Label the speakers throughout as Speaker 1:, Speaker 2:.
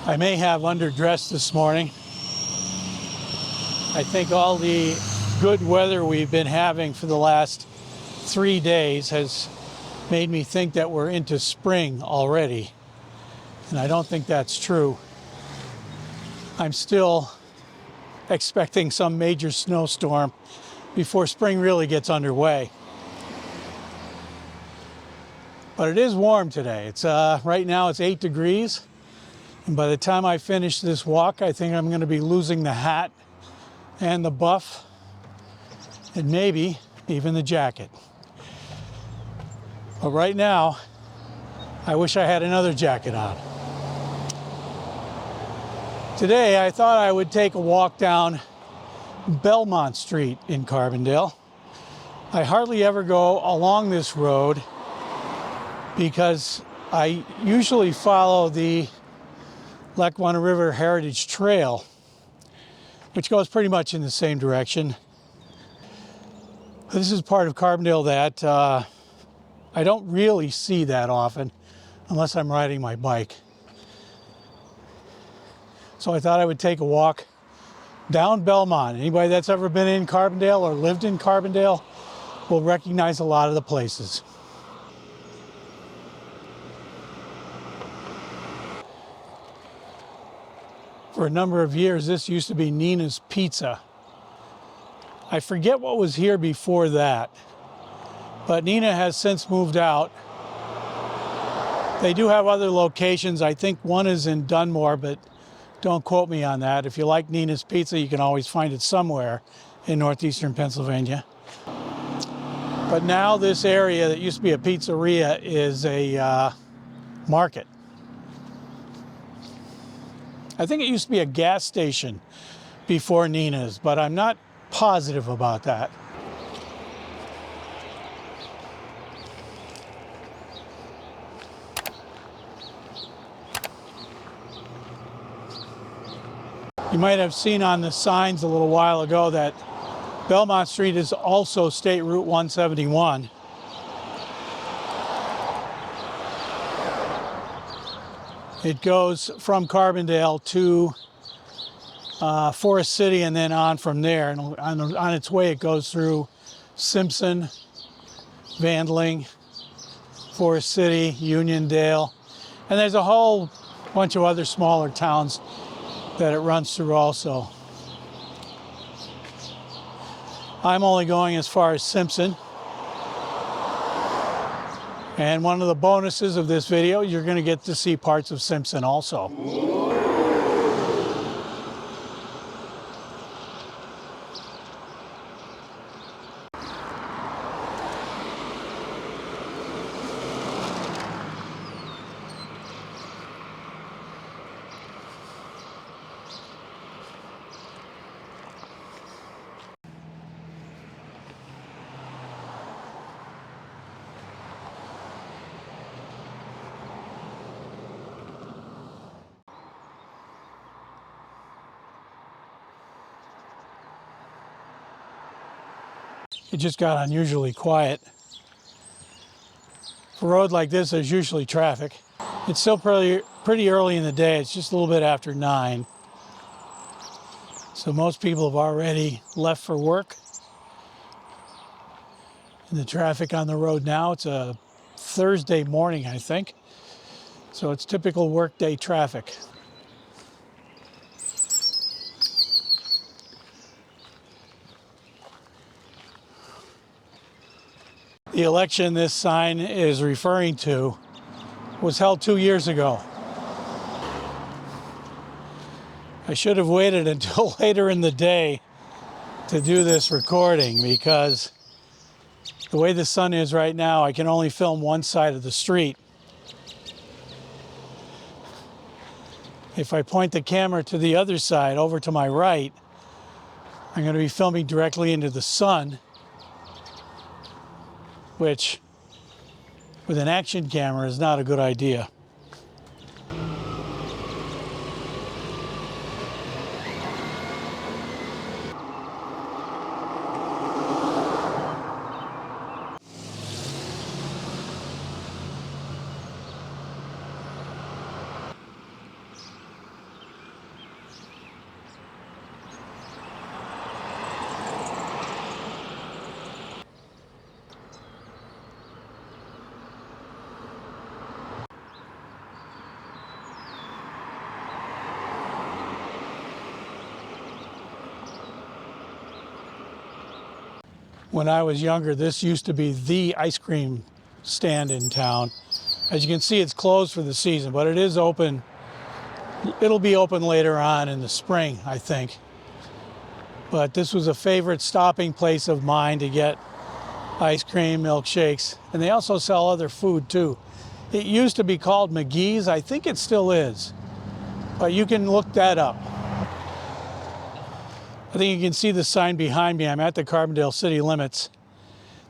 Speaker 1: I may have underdressed this morning. I think all the good weather we've been having for the last 3 days has made me think that we're into spring already. And I don't think that's true. I'm still expecting some major snowstorm before spring really gets underway. But it is warm today. It's right now it's 8 degrees. And by the time I finish this walk, I think I'm going to be losing the hat and the buff and maybe even the jacket. But right now, I wish I had another jacket on. Today, I thought I would take a walk down Belmont Street in Carbondale. I hardly ever go along this road because I usually follow the Lackawanna River Heritage Trail, which goes pretty much in the same direction. This is part of Carbondale that I don't really see that often unless I'm riding my bike. So I thought I would take a walk down Belmont. Anybody that's ever been in Carbondale or lived in Carbondale will recognize a lot of the places. For a number of years, this used to be Nina's Pizza. I forget what was here before that, but Nina has since moved out. They do have other locations. I think one is in Dunmore, but don't quote me on that. If you like Nina's Pizza, you can always find it somewhere in northeastern Pennsylvania. But now this area that used to be a pizzeria is a market. I think it used to be a gas station before Nina's, but I'm not positive about that. You might have seen on the signs a little while ago that Belmont Street is also State Route 171. It goes from Carbondale to Forest City and then on from there. And on its way, it goes through Simpson, Vandling, Forest City, Uniondale, and there's a whole bunch of other smaller towns that it runs through also. I'm only going as far as Simpson. And one of the bonuses of this video, you're going to get to see parts of Simpson also. It just got unusually quiet. For a road like this, there's usually traffic. It's still pretty early in the day. It's just a little bit after 9. So most people have already left for work. And the traffic on the road now, it's a Thursday morning, I think. So it's typical workday traffic. The election this sign is referring to was held 2 years ago. I should have waited until later in the day to do this recording because the way the sun is right now, I can only film one side of the street. If I point the camera to the other side, over to my right, I'm going to be filming directly into the sun, which with an action camera is not a good idea. When I was younger, this used to be the ice cream stand in town. As you can see, it's closed for the season, but it is open. It'll be open later on in the spring, I think. But this was a favorite stopping place of mine to get ice cream, milkshakes, and they also sell other food too. It used to be called McGee's. I think it still is, but you can look that up. I think you can see the sign behind me. I'm at the Carbondale city limits.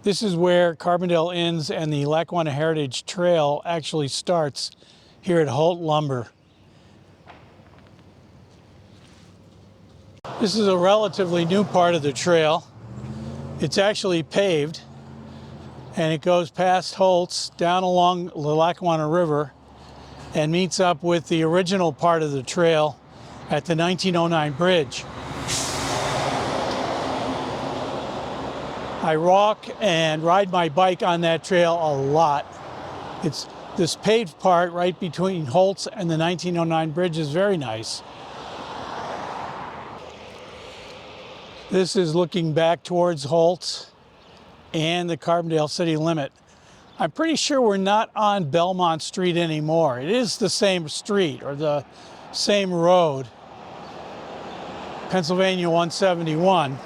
Speaker 1: This is where Carbondale ends and the Lackawanna Heritage Trail actually starts here at Holt Lumber. This is a relatively new part of the trail. It's actually paved, and it goes past Holt's down along the Lackawanna River and meets up with the original part of the trail at the 1909 bridge. I walk and ride my bike on that trail a lot. It's this paved part right between Holt's and the 1909 bridge is very nice. This is looking back towards Holt's and the Carbondale city limit. I'm pretty sure we're not on Belmont Street anymore. It is the same street or the same road, Pennsylvania 171.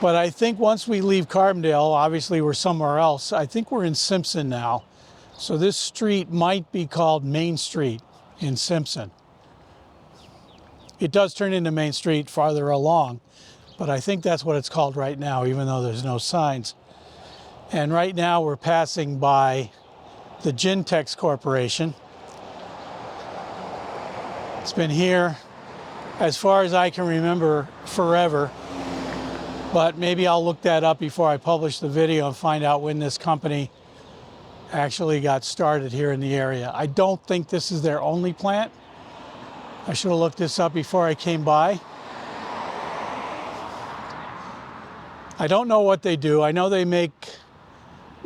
Speaker 1: But I think once we leave Carbondale, obviously we're somewhere else. I think we're in Simpson now. So this street might be called Main Street in Simpson. It does turn into Main Street farther along, but I think that's what it's called right now, even though there's no signs. And right now we're passing by the Gentex Corporation. It's been here, as far as I can remember, forever. But maybe I'll look that up before I publish the video and find out when this company actually got started here in the area. I don't think this is their only plant. I should have looked this up before I came by. I don't know what they do. I know they make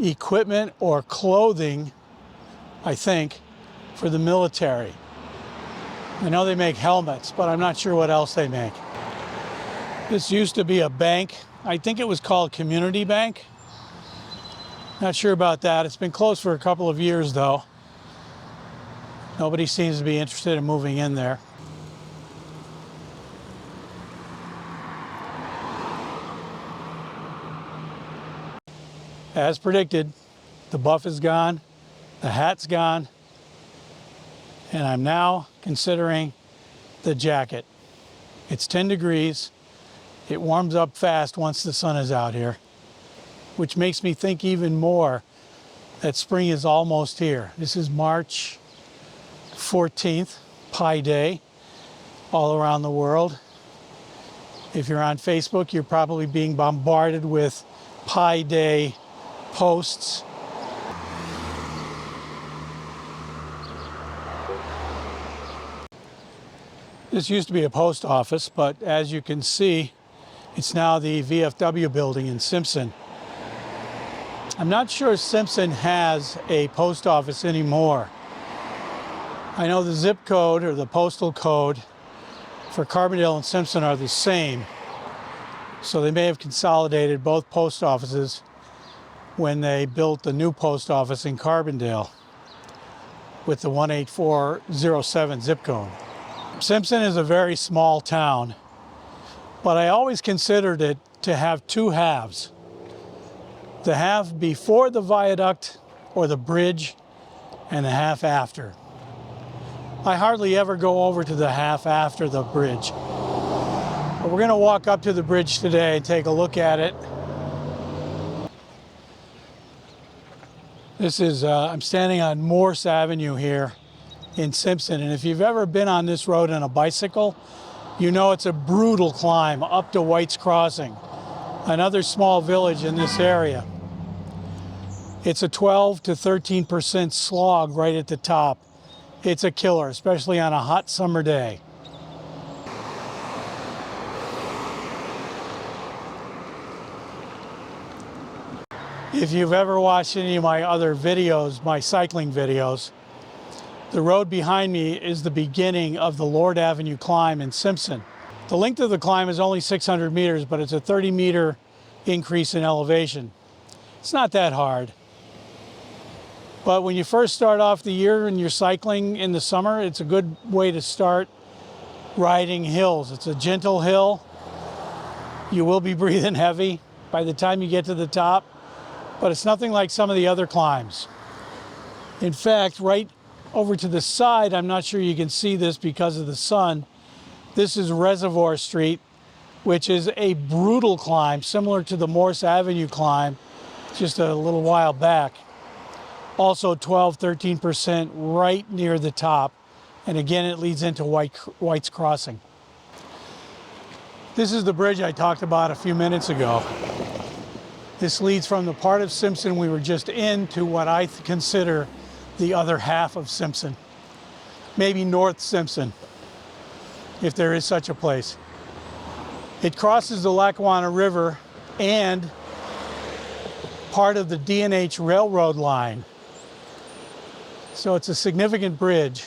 Speaker 1: equipment or clothing, I think, for the military. I know they make helmets, but I'm not sure what else they make. This used to be a bank. I think it was called Community Bank. Not sure about that. It's been closed for a couple of years though. Nobody seems to be interested in moving in there. As predicted, the buff is gone, the hat's gone, and I'm now considering the jacket. It's 10 degrees. It warms up fast once the sun is out here, which makes me think even more that spring is almost here. This is March 14th, Pi Day, all around the world. If you're on Facebook, you're probably being bombarded with Pi Day posts. This used to be a post office, but as you can see, it's now the VFW building in Simpson. I'm not sure Simpson has a post office anymore. I know the zip code or the postal code for Carbondale and Simpson are the same. So they may have consolidated both post offices when they built the new post office in Carbondale with the 18407 zip code. Simpson is a very small town, but I always considered it to have two halves. The half before the viaduct or the bridge and the half after. I hardly ever go over to the half after the bridge. But we're gonna walk up to the bridge today and take a look at it. This is, I'm standing on Morse Avenue here in Simpson, and if you've ever been on this road on a bicycle, you know it's a brutal climb up to White's Crossing, another small village in this area. It's a 12 to 13% slog right at the top. It's a killer, especially on a hot summer day. If you've ever watched any of my other videos, my cycling videos, the road behind me is the beginning of the Lord Avenue climb in Simpson. The length of the climb is only 600 meters, but it's a 30-meter increase in elevation. It's not that hard. But when you first start off the year and you're cycling in the summer, it's a good way to start riding hills. It's a gentle hill. You will be breathing heavy by the time you get to the top, but it's nothing like some of the other climbs. In fact, right over to the side, I'm not sure you can see this because of the sun, this is Reservoir Street, which is a brutal climb, similar to the Morse Avenue climb just a little while back. Also 12-13% right near the top. And again, it leads into White's Crossing. This is the bridge I talked about a few minutes ago. This leads from the part of Simpson we were just in to what I consider the other half of Simpson. Maybe North Simpson, if there is such a place. It crosses the Lackawanna River and part of the D&H railroad line. So it's a significant bridge.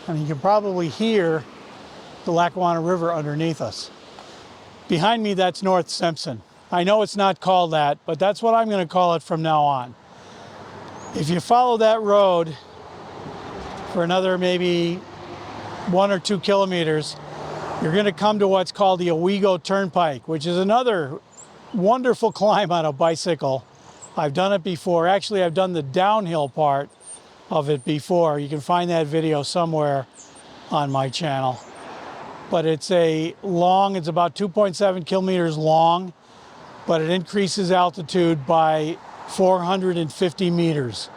Speaker 1: And you can probably hear the Lackawanna River underneath us. Behind me, that's North Simpson. I know it's not called that, but that's what I'm going to call it from now on. If you follow that road for another maybe 1 or 2 kilometers, you're going to come to what's called the Owego Turnpike, which is another wonderful climb on a bicycle. I've done it before. Actually, I've done the downhill part of it before. You can find that video somewhere on my channel. But it's it's about 2.7 kilometers long, but it increases altitude by 450 meters.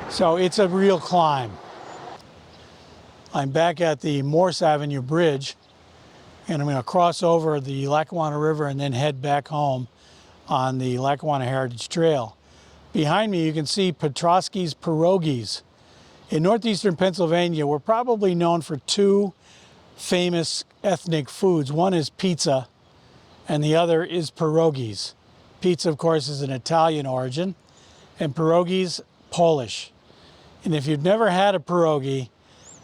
Speaker 1: So it's a real climb. I'm back at the Morse Avenue Bridge, and I'm going to cross over the Lackawanna River and then head back home on the Lackawanna Heritage Trail. Behind me, you can see Petrosky's Pierogies. In northeastern Pennsylvania, we're probably known for 2 famous ethnic foods. One is pizza, and the other is pierogies. Pizza, of course, is an Italian origin, and pierogies, Polish. And if you've never had a pierogi,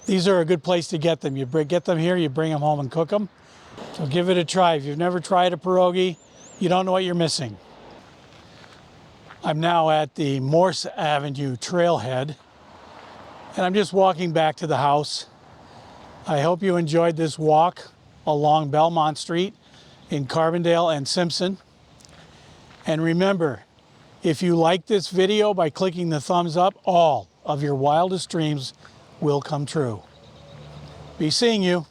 Speaker 1: these are a good place to get them. You get them here, you bring them home and cook them. So give it a try. If you've never tried a pierogi, you don't know what you're missing. I'm now at the Morse Avenue trailhead, and I'm just walking back to the house. I hope you enjoyed this walk along Belmont Street in Carbondale and Simpson. And remember, if you like this video by clicking the thumbs up, all of your wildest dreams will come true. Be seeing you.